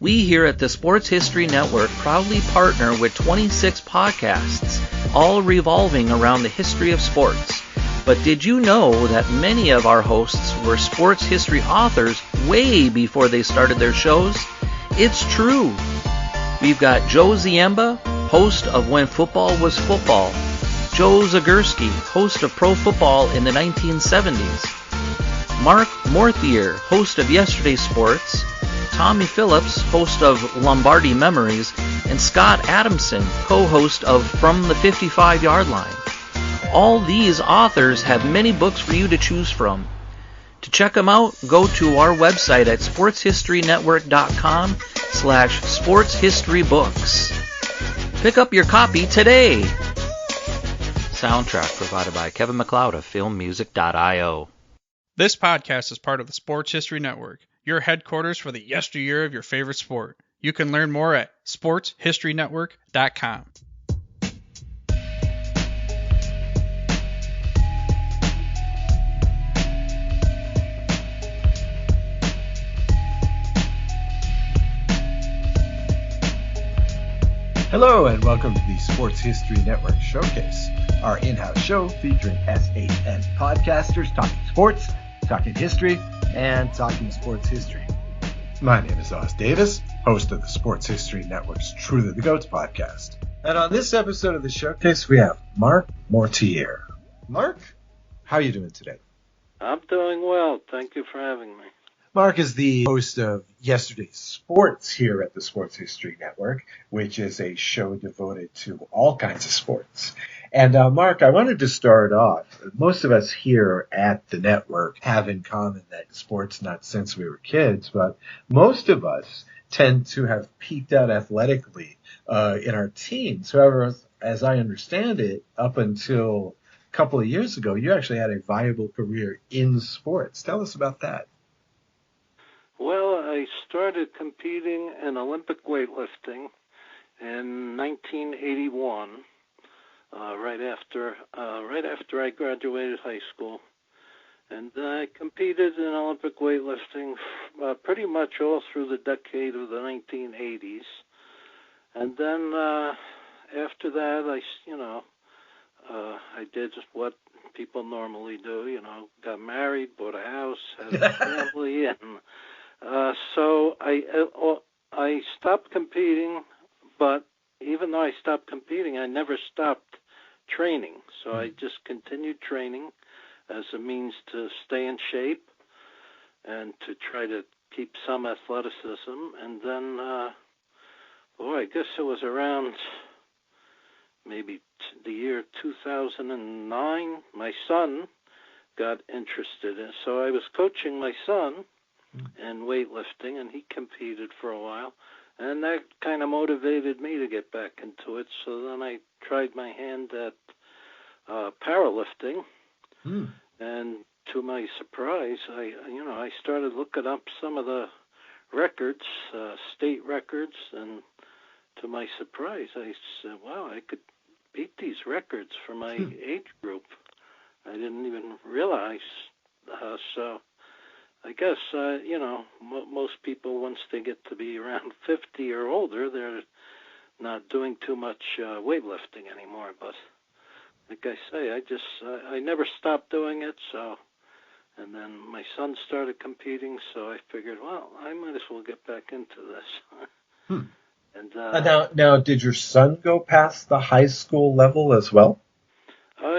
We here at the Sports History Network proudly partner with 26 podcasts, all revolving around the history of sports. But did you know that many of our hosts were sports history authors way before they started their shows? It's true. We've got Joe Ziemba, host of When Football Was Football, Joe Zagurski, host of Pro Football in the 1970s, Mark Morthier, host of Yesterday's Sports, Tommy Phillips, host of Lombardi Memories, and Scott Adamson, co-host of From the 55-Yard Line. All these authors have many books for you to choose from. To check them out, go to our website at sportshistorynetwork.com/sportshistorybooks. Pick up your copy today. Soundtrack provided by Kevin MacLeod of filmmusic.io. This podcast is part of the Sports History Network, your headquarters for the yesteryear of your favorite sport. You can learn more at sportshistorynetwork.com. Hello and welcome to the Sports History Network Showcase, our in-house show featuring SHN podcasters talking sports, talking history, and talking sports history. My name is Oz Davis, host of the Sports History Network's Truly the Goats podcast. And on this episode of the Showcase, we have Mark Mortier. Mark, how are you doing today? I'm doing well. Thank you for having me. Mark is the host of Yesterday's Sports here at the Sports History Network, which is a show devoted to all kinds of sports. And Mark, I wanted to start off. Most of us here at the network have in common that sports not since we were kids, but most of us tend to have peaked out athletically in our teens. However, as I understand it, up until a couple of years ago, you actually had a viable career in sports. Tell us about that. Well, I started competing in Olympic weightlifting in 1981, right after I graduated high school, and I competed in Olympic weightlifting pretty much all through the decade of the 1980s, and then after that, I did what people normally do, got married, bought a house, had a family, and so I stopped competing, but even though I stopped competing, I never stopped training. So I just continued training as a means to stay in shape and to try to keep some athleticism. And then, I guess it was around maybe the year 2009, my son got interested in. So I was coaching my son in weightlifting, and he competed for a while, and that kind of motivated me to get back into it. So then I tried my hand at powerlifting, and to my surprise, I started looking up some of the records, state records, and to my surprise, I said, wow, I could beat these records for my age group. I didn't even realize, so I guess, most people, once they get to be around 50 or older, they're not doing too much weightlifting anymore. But like I say, I never stopped doing it. So, and then my son started competing, so I figured, well, I might as well get back into this. And now, did your son go past the high school level as well?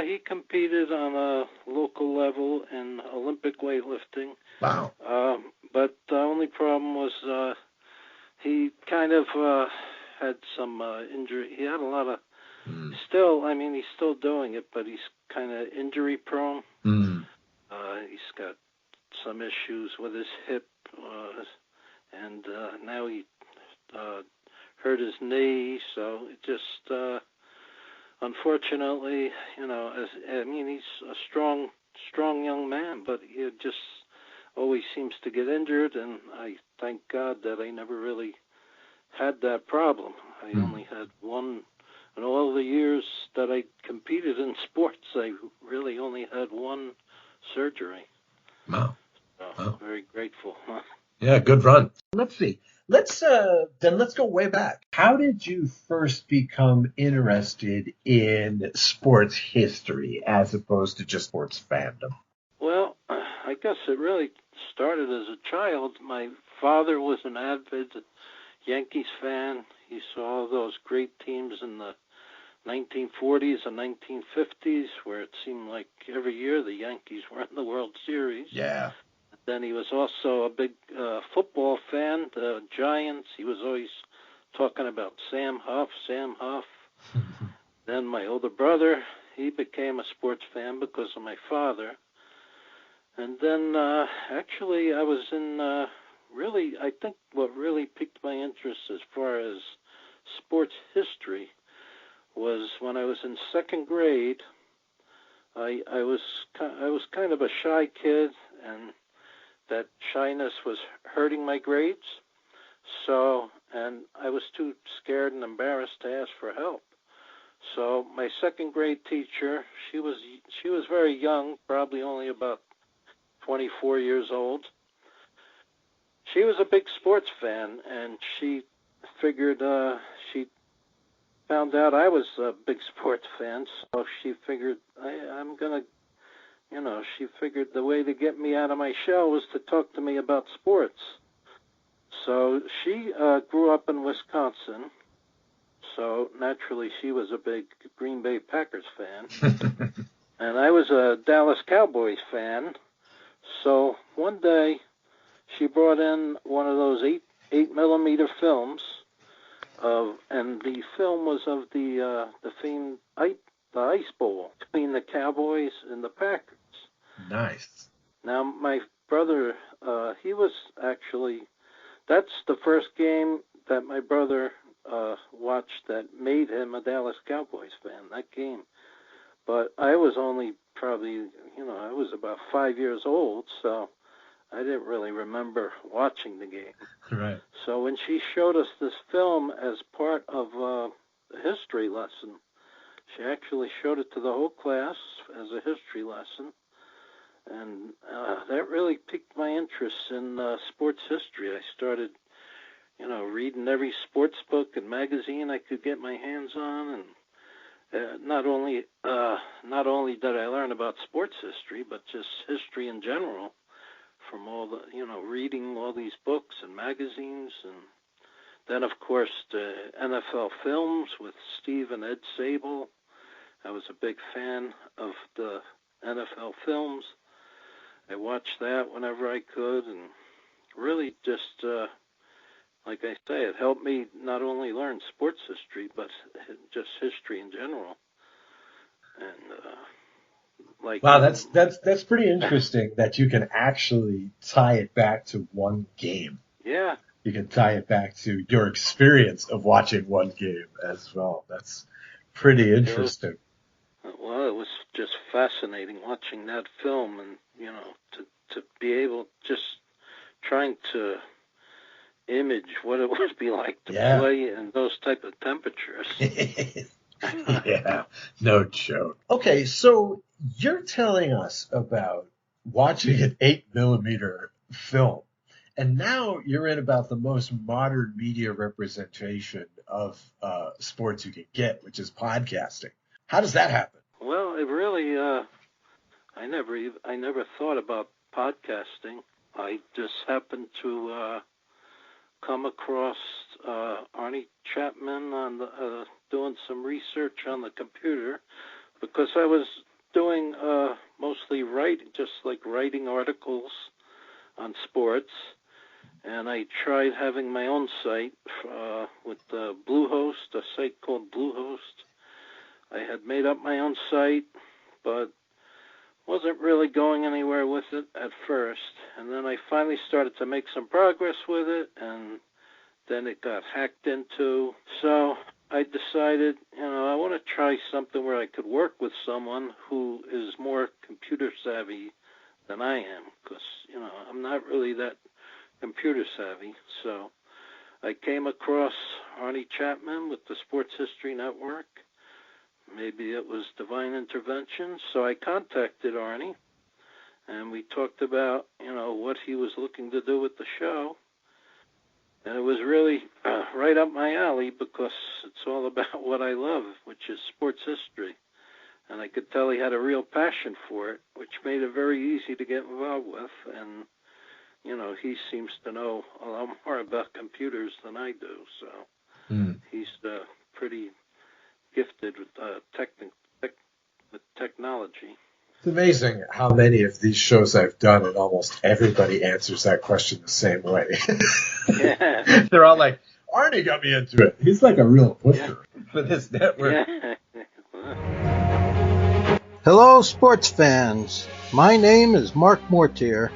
He competed on a local level in Olympic weightlifting. Wow. But the only problem was he kind of had some injury. He had a lot of he's still doing it, but he's kind of injury prone. He's got some issues with his hip, and now he hurt his knee, so it just unfortunately, he's a strong young man, but he just always seems to get injured, and I thank God that I never really had that problem. I only had one, in all the years that I competed in sports, I really only had one surgery. Wow. So, very grateful. Yeah, good run. Let's see. Let's go way back. How did you first become interested in sports history as opposed to just sports fandom? Well, I guess it really started as a child. My father was an avid Yankees fan. He saw those great teams in the 1940s and 1950s, where it seemed like every year the Yankees were in the World Series. Yeah. Then he was also a big football fan, the Giants. He was always talking about Sam Huff. Then my older brother, he became a sports fan because of my father. And then actually I was in I think what really piqued my interest as far as sports history was when I was in second grade. I was kind of a shy kid, and that shyness was hurting my grades. So, and I was too scared and embarrassed to ask for help. So my second grade teacher, she was very young, probably only about 24 years old. She was a big sports fan, and she figured she found out I was a big sports fan, so she figured I'm gonna, she figured the way to get me out of my shell was to talk to me about sports. So she grew up in Wisconsin, so naturally she was a big Green Bay Packers fan, and I was a Dallas Cowboys fan. So one day she brought in one of those 8mm films. And the film was of the famed the Ice Bowl between the Cowboys and the Packers. Nice. Now, my brother, he was actually, that's the first game that my brother watched that made him a Dallas Cowboys fan, that game. But I was only probably, I was about 5 years old, so I didn't really remember watching the game. Right. So when she showed us this film as part of a history lesson, she actually showed it to the whole class as a history lesson. And that really piqued my interest in sports history. I started, reading every sports book and magazine I could get my hands on. And not only did I learn about sports history, but just history in general, from all the, reading all these books and magazines. And then, of course, the NFL films with Steve and Ed Sable. I was a big fan of the NFL films. I watched that whenever I could, and really just, like I say, it helped me not only learn sports history, but just history in general. And wow, that's pretty interesting that you can actually tie it back to one game. Yeah. You can tie it back to your experience of watching one game as well. That's pretty interesting. Well, it was just fascinating watching that film, and to be able just trying to image what it would be like to play in those type of temperatures. Yeah, no joke. Okay, so you're telling us about watching an 8mm film, and now you're in about the most modern media representation of sports you can get, which is podcasting. How does that happen? Well, it really, I never thought about podcasting. I just happened to come across Arnie Chapman on doing some research on the computer, because I was doing mostly writing articles on sports, and I tried having my own site with Bluehost, a site called Bluehost. I had made up my own site, but wasn't really going anywhere with it at first. And then I finally started to make some progress with it, and then it got hacked into. So I decided, I want to try something where I could work with someone who is more computer savvy than I am, because, I'm not really that computer savvy. So I came across Arnie Chapman with the Sports History Network. Maybe it was divine intervention. So I contacted Arnie, and we talked about, what he was looking to do with the show. And it was really right up my alley because it's all about what I love, which is sports history. And I could tell he had a real passion for it, which made it very easy to get involved with. And, he seems to know a lot more about computers than I do. So he's pretty gifted with with technology. It's amazing how many of these shows I've done, and almost everybody answers that question the same way. Yeah. They're all like, Arnie got me into it. He's like a real pusher for this network. Yeah. Hello, sports fans. My name is Mark Mortier,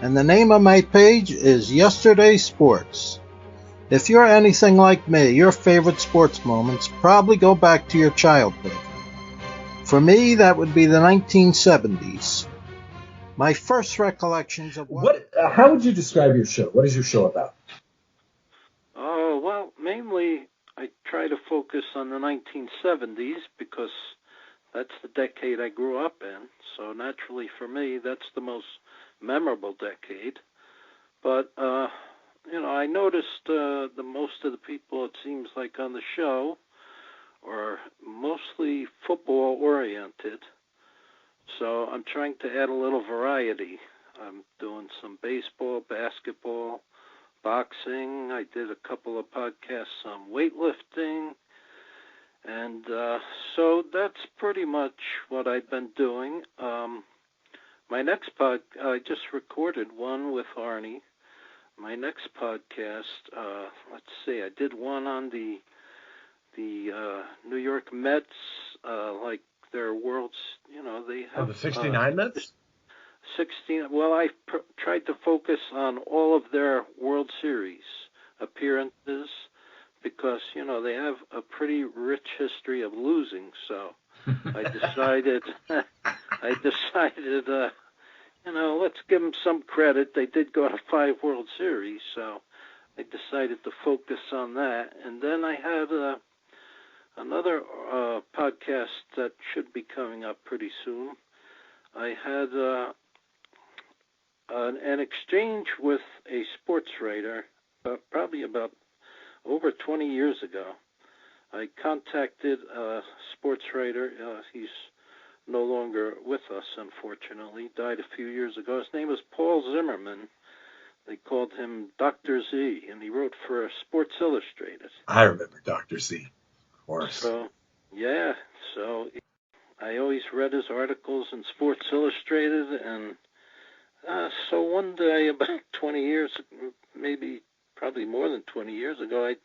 and the name of my page is Yesterday Sports. If you're anything like me, your favorite sports moments probably go back to your childhood. For me, that would be the 1970s. My first recollections of How would you describe your show? What is your show about? Oh, well, mainly I try to focus on the 1970s because that's the decade I grew up in. So naturally for me, that's the most memorable decade. But, I noticed the most of the people, it seems like, on the show are mostly football-oriented. So I'm trying to add a little variety. I'm doing some baseball, basketball, boxing. I did a couple of podcasts on weightlifting. And so that's pretty much what I've been doing. My next I just recorded one with Arnie. My next podcast, let's see, I did one on the New York Mets, like their worlds, they have... the 69 Mets? 16. Well, I tried to focus on all of their World Series appearances because, they have a pretty rich history of losing. So I decided, let's give them some credit. They did go to 5 World Series, so I decided to focus on that. And then I had another podcast that should be coming up pretty soon. I had an exchange with a sports writer, probably about over 20 years ago. I contacted a sports writer. He's no longer with us, unfortunately. Died a few years ago. His name was Paul Zimmerman. They called him Dr. Z, and he wrote for Sports Illustrated. I remember Dr. Z, of course. So I always read his articles in Sports Illustrated, and so one day, about 20 years, maybe probably more than 20 years ago, I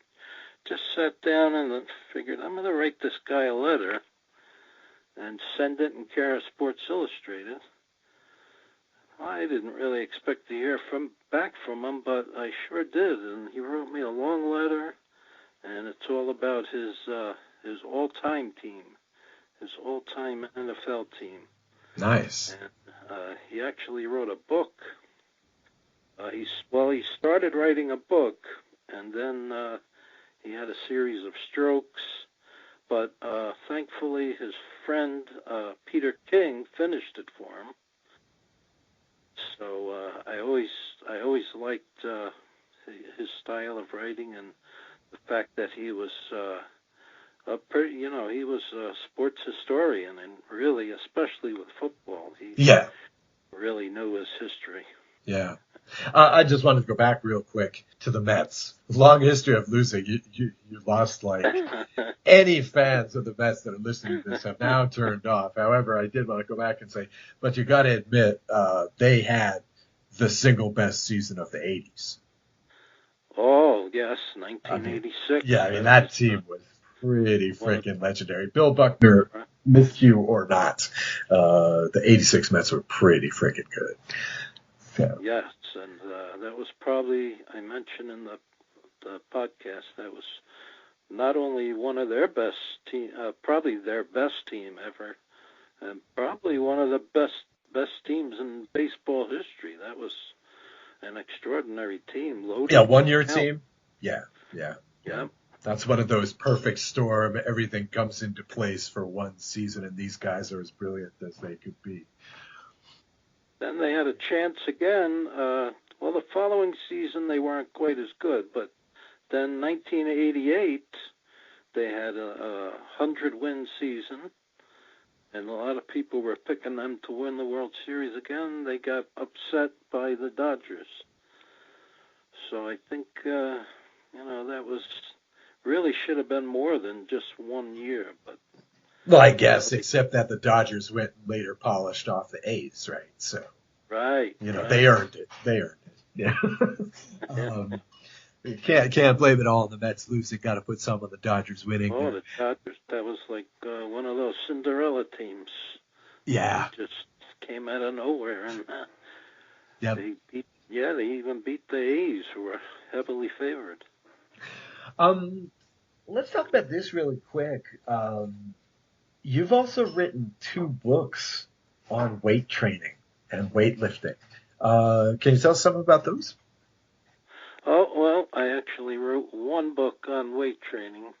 just sat down and figured I'm going to write this guy a letter and send it in care of Sports Illustrated. I didn't really expect to hear back from him, but I sure did, and he wrote me a long letter, and it's all about his all-time team, his all-time NFL team. Nice. And he actually wrote a book. He started writing a book, and then he had a series of strokes. But thankfully, his friend Peter King finished it for him. So I always liked his style of writing and the fact that he was he was a sports historian, and really, especially with football, he really knew his history. Yeah. I just wanted to go back real quick to the Mets. Long history of losing. You lost like any fans of the Mets that are listening to this have now turned off. However, I did want to go back and say, but you got to admit, they had the single best season of the 80s. Oh, yes, 1986. I mean, that team was pretty freaking legendary. Bill Buckner, missed you or not, the 86 Mets were pretty freaking good. So. Yes, and that was probably, I mentioned in the podcast, that was not only one of their best team, probably their best team ever, and probably one of the best teams in baseball history. That was an extraordinary team. Loaded. Yeah, one-year team. Yeah. Yeah. That's one of those perfect storm. Everything comes into place for one season, and these guys are as brilliant as they could be. Then they had a chance again. The following season they weren't quite as good, but then 1988, they had a 100-win season, and a lot of people were picking them to win the World Series again. They got upset by the Dodgers. So I think, that was really should have been more than just 1 year. But Well, I guess, except that the Dodgers went and later polished off the A's, right? So, right. They earned it. Yeah. You can't blame it all on the Mets losing. Got to put some on the Dodgers winning. Oh, the Dodgers, that was like one of those Cinderella teams. Yeah. They just came out of nowhere, and Yep. they even beat the A's, who were heavily favored. Let's talk about this really quick. You've also written 2 books on weight training and weightlifting. Can you tell us something about those? Oh, well, I actually wrote 1 book on weight training.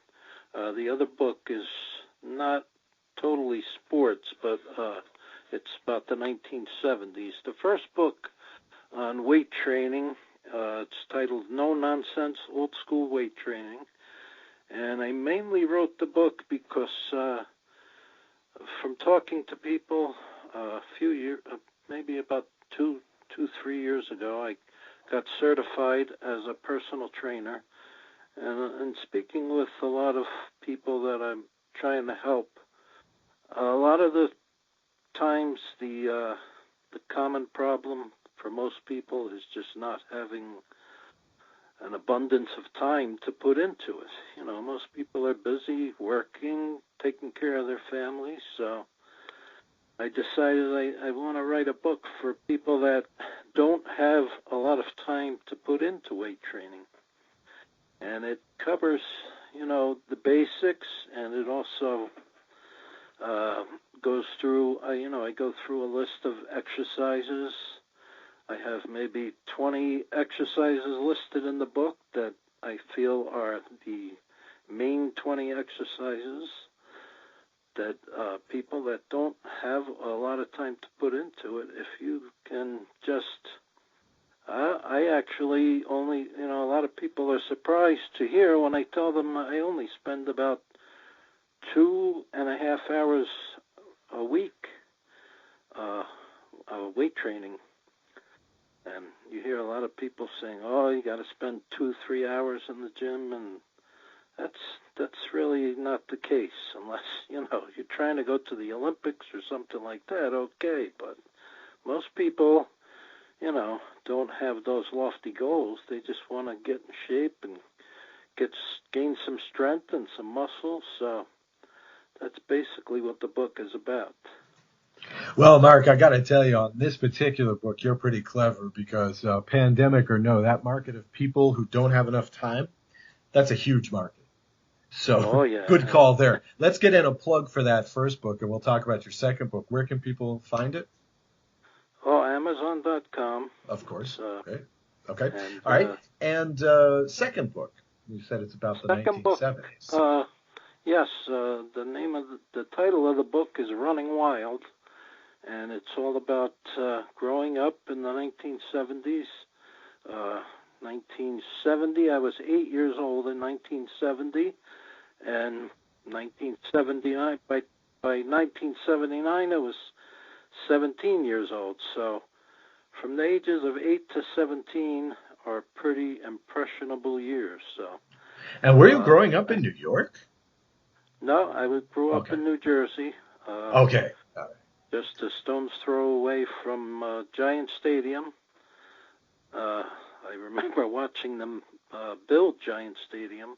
The other book is not totally sports, but it's about the 1970s. The first book on weight training, it's titled No Nonsense Old School Weight Training. And I mainly wrote the book because from talking to people a few years, maybe about 3 years ago, I got certified as a personal trainer. And speaking with a lot of people that I'm trying to help, a lot of the times the common problem for most people is just not having an abundance of time to put into it. Most people are busy working, taking care of their families, so I decided I want to write a book for people that don't have a lot of time to put into weight training. And it covers, the basics, and it also goes through, I go through a list of exercises. I have maybe 20 exercises listed in the book that I feel are the main 20 exercises that people that don't have a lot of time to put into it, if you can just, I actually only, a lot of people are surprised to hear when I tell them I only spend about 2.5 hours a week weight training. And you hear a lot of people saying, "Oh, you got to spend 2-3 hours in the gym," and that's really not the case, unless you're trying to go to the Olympics or something like that. Okay, but most people, don't have those lofty goals. They just want to get in shape and gain some strength and some muscle. So that's basically what the book is about. Well, Mark, I got to tell you, on this particular book, you're pretty clever because pandemic or no, that market of people who don't have enough time, that's a huge market. So Good call there. Let's get in a plug for that first book, and we'll talk about your second book. Where can people find it? Oh, Amazon.com. Of course. Okay. And, all right. And second book, you said it's about the 1970s. Book, yes. The title of the book is Running Wild. And it's all about growing up in the 1970s. 1970, I was 8 years old in 1970, and 1979. By 1979, I was 17 years old. So, from the ages of 8 to 17 are pretty impressionable years. So. And were you growing up in New York? No, I grew up in New Jersey. Okay. Just a stone's throw away from Giant Stadium. I remember watching them build Giant Stadium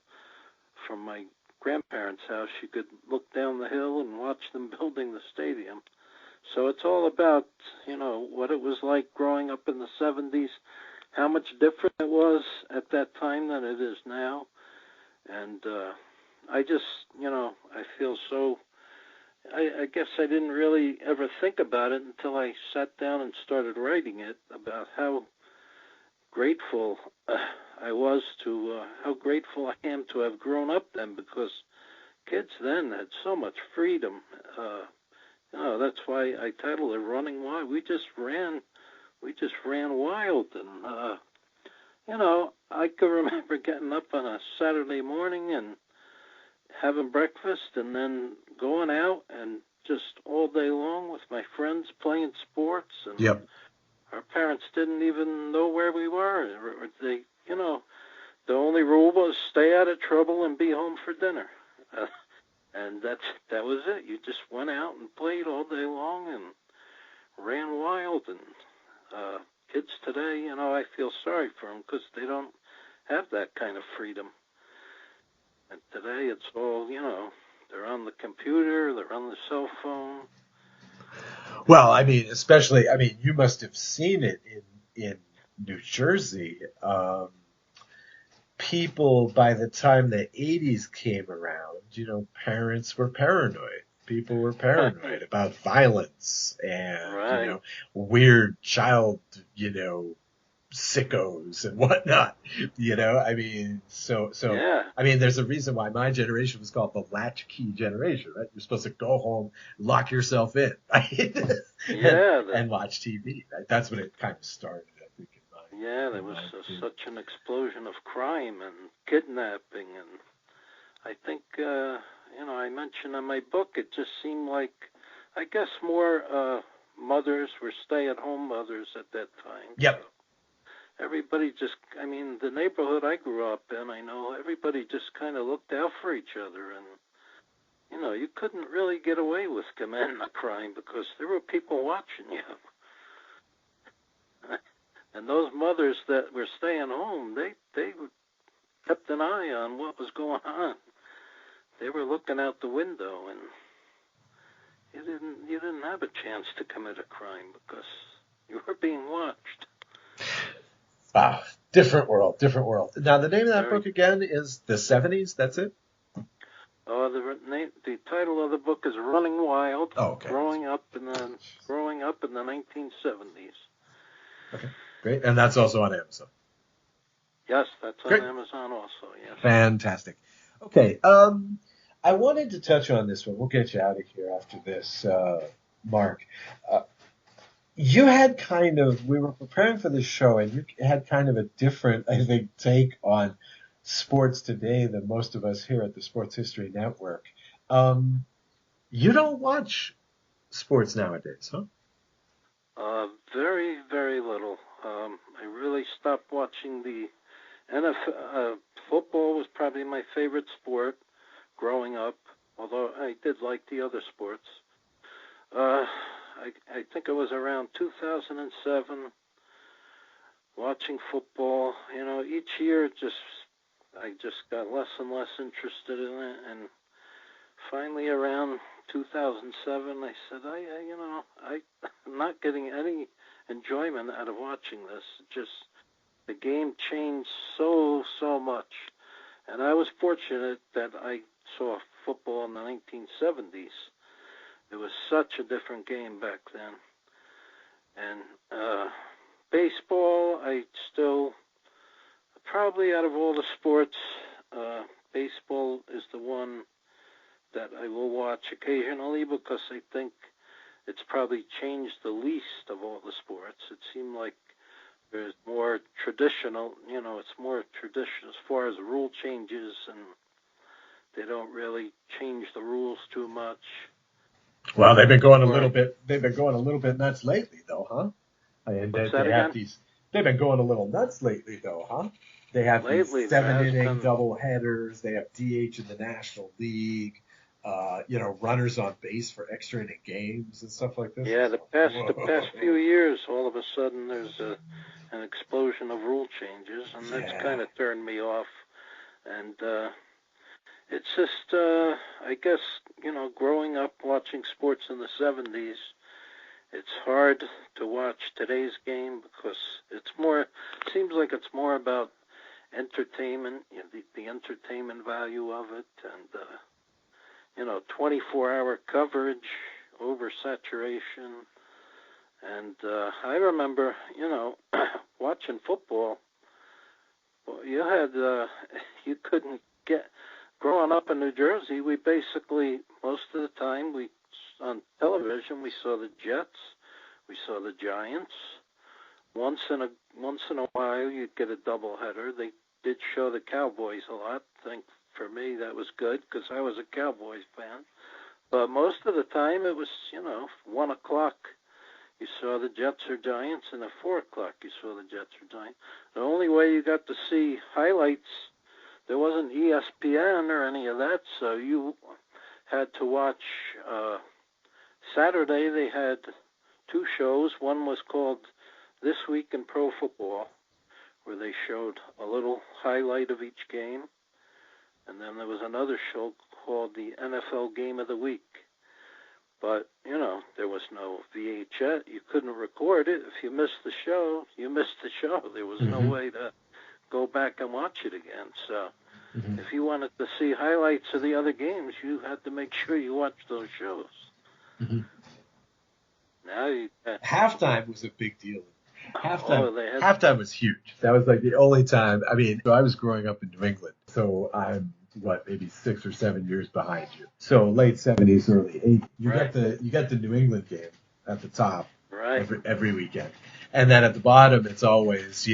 from my grandparents' house. You could look down the hill and watch them building the stadium. So it's all about, what it was like growing up in the 70s, how much different it was at that time than it is now. And I just, I feel so... I guess I didn't really ever think about it until I sat down and started writing it, about how grateful I was how grateful I am to have grown up then, because kids then had so much freedom. That's why I titled it Running Wild. We just ran wild, and I can remember getting up on a Saturday morning and having breakfast and then going out and just all day long with my friends playing sports. And Yep. our parents didn't even know where we were. Or the only rule was stay out of trouble and be home for dinner. And that was it. You just went out and played all day long and ran wild. And kids today, I feel sorry for them because they don't have that kind of freedom. And today it's all, they're on the computer, they're on the cell phone. Well, especially, you must have seen it in New Jersey. People, by the time the 80s came around, parents were paranoid. People were paranoid about violence and, Right. Weird child, sickos and whatnot, so Yeah. there's a reason why my generation was called the latchkey generation, right? You're supposed to go home, lock yourself in, right? Yeah. and watch TV, right? That's when it kind of started, I think. There was such an explosion of crime and kidnapping, and I think, I mentioned in my book, it just seemed like, I guess more mothers were stay-at-home mothers at that time. Yep. So everybody just, the neighborhood I grew up in, I know everybody just kind of looked out for each other, and, you couldn't really get away with committing a crime because there were people watching you. And those mothers that were staying home, they kept an eye on what was going on. They were looking out the window, and you didn't have a chance to commit a crime because you were being watched. Wow, different world. Now, the name of that book again is The 70s. That's it. The title of the book is Running Wild. Oh, okay. Growing up in the 1970s. Okay, great, and that's also on Amazon. Yes, that's Great. on Amazon also. Yes. Fantastic. Okay, I wanted to touch on this one. We'll get you out of here after this, Mark. You had we were preparing for this show, and you had kind of a different, I think, take on sports today than most of us here at the Sports History Network. You don't watch sports nowadays, huh? Very, very little. I really stopped watching the NFL. Football was probably my favorite sport growing up, although I did like the other sports. I think it was around 2007 watching football. Each year I just got less and less interested in it, and finally around 2007 I said, I'm not getting any enjoyment out of watching this. Just the game changed so much, and I was fortunate that I saw football in the 1970s. It was such a different game back then. And baseball, I still, probably out of all the sports, baseball is the one that I will watch occasionally because I think it's probably changed the least of all the sports. It seemed like there's more traditional, it's more traditional as far as rule changes, and they don't really change the rules too much. Well, they've been going a little bit nuts lately, though, huh? They've been going a little nuts lately, though, huh? They have these 7-inning double headers. They have DH in the National League. Runners on base for extra inning games and stuff like this. Yeah, the past few years, all of a sudden there's an explosion of rule changes, and that's kind of turned me off. And it's just, I guess, growing up watching sports in the 70s, it's hard to watch today's game because seems like it's more about entertainment, the entertainment value of it, and 24-hour coverage, oversaturation. And I remember, watching football. Well, you couldn't get. Growing up in New Jersey, we basically, most of the time, on television, we saw the Jets, we saw the Giants, once in a while you'd get a doubleheader. They did show the Cowboys a lot. I think for me that was good because I was a Cowboys fan. But most of the time it was, 1 o'clock you saw the Jets or Giants, and at 4 o'clock you saw the Jets or Giants. The only way you got to see highlights, there wasn't ESPN or any of that, so you had to watch. Saturday they had 2 shows. One was called This Week in Pro Football, where they showed a little highlight of each game. And then there was another show called the NFL Game of the Week. But, there was no VHS. You couldn't record it. If you missed the show, you missed the show. There was no way to go back and watch it again. So if you wanted to see highlights of the other games, you had to make sure you watched those shows. Now halftime was a big deal. Halftime was huge. That was like the only time. I mean, I was growing up in New England, so I'm maybe 6 or 7 years behind you. So late 70s, early 80s. You got the New England game at the top every weekend, and then at the bottom it's always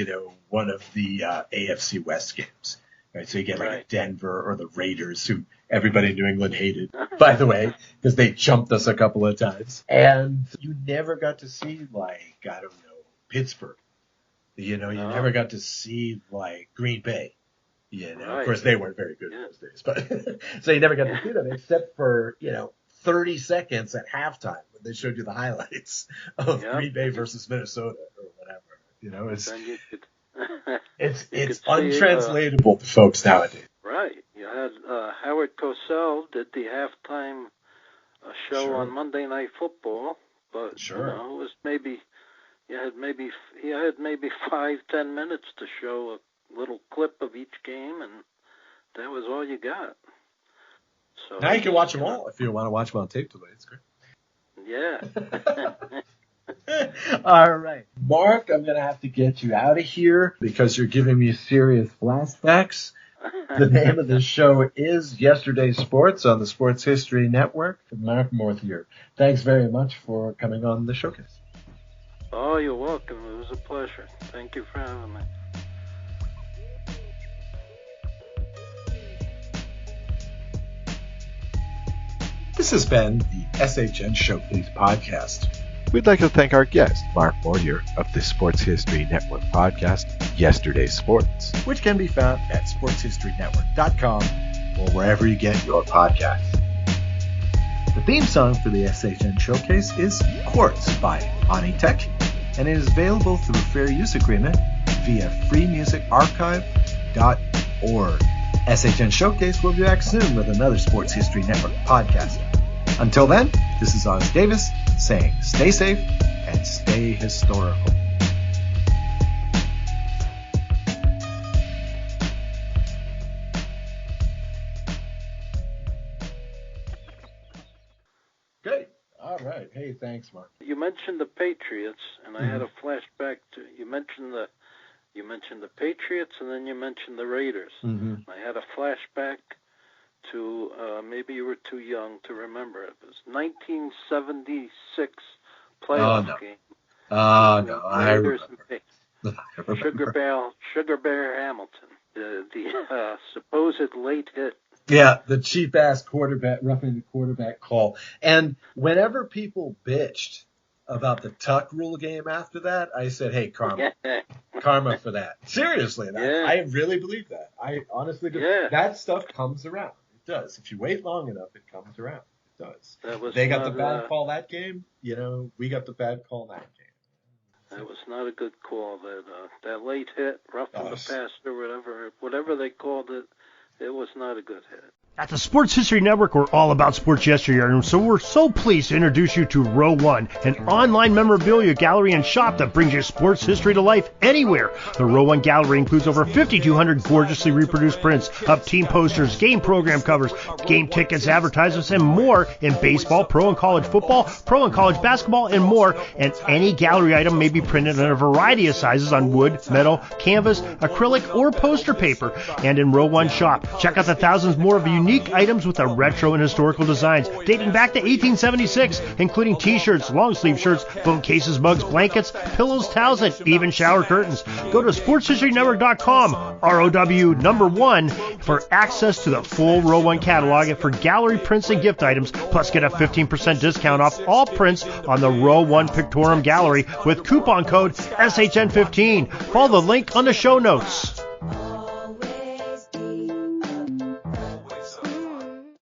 one of the AFC West games. Right, so you get like Denver or the Raiders, who everybody in New England hated, by the way, because they jumped us a couple of times. And you never got to see Pittsburgh. You never got to see Green Bay. Of course they weren't very good in those days, but so you never got to see them except for 30 seconds at halftime when they showed you the highlights of Green Bay versus Minnesota or whatever. It's untranslatable to folks nowadays. Right. You had Howard Cosell did the halftime show on Monday Night Football, but it was maybe he had maybe 5-10 minutes to show a little clip of each game, and that was all you got. So now you can watch them all if you want to watch them on tape delay. It's great. Yeah. All right. Mark, I'm going to have to get you out of here because you're giving me serious flashbacks. The name of the show is Yesterday's Sports on the Sports History Network. Mark Morthier, thanks very much for coming on the showcase. Oh, you're welcome. It was a pleasure. Thank you for having me. This has been the SHN Showcase podcast. We'd like to thank our guest, Mark Mortier, of the Sports History Network podcast, Yesterday's Sports, which can be found at sportshistorynetwork.com or wherever you get your podcasts. The theme song for the SHN Showcase is Quartz by Ani Tech, and it is available through a fair use agreement via freemusicarchive.org. SHN Showcase will be back soon with another Sports History Network podcast. Until then, this is Oz Davis saying stay safe and stay historical. Great. All right. Hey, thanks, Mark. You mentioned the Patriots, and I had a flashback to you mentioned the Patriots, and then you mentioned the Raiders. I had a flashback to maybe you were too young to remember it. It was 1976 playoff game. Oh no, I Raiders remember. Sugar Bear Hamilton, the supposed late hit. Yeah, the cheap-ass roughing the quarterback call. And whenever people bitched about the tuck rule game after that, I said, hey, karma. Karma for that. Seriously, I really believe that. I honestly do. Yeah. That stuff comes around. It does. If you wait long enough, it comes around. It does. They got the bad call that game. We got the bad call that game. That was not a good call. That late hit, roughing the passer, whatever they called it, it was not a good hit. At the Sports History Network, we're all about sports yesteryear, and so we're so pleased to introduce you to Row One, an online memorabilia gallery and shop that brings your sports history to life anywhere. The Row One gallery includes over 5,200 gorgeously reproduced prints of team posters, game program covers, game tickets, advertisements, and more in baseball, pro and college football, pro and college basketball, and more. And any gallery item may be printed in a variety of sizes on wood, metal, canvas, acrylic, or poster paper. And in Row One shop, Check out the thousands more of unique items with the retro and historical designs dating back to 1876, including t-shirts, long-sleeve shirts, phone cases, mugs, blankets, pillows, towels, and even shower curtains. Go to sportshistorynetwork.com, ROW1, for access to the full Row 1 catalog and for gallery prints and gift items, plus get a 15% discount off all prints on the Row 1 Pictorium Gallery with coupon code SHN15. Follow the link on the show notes.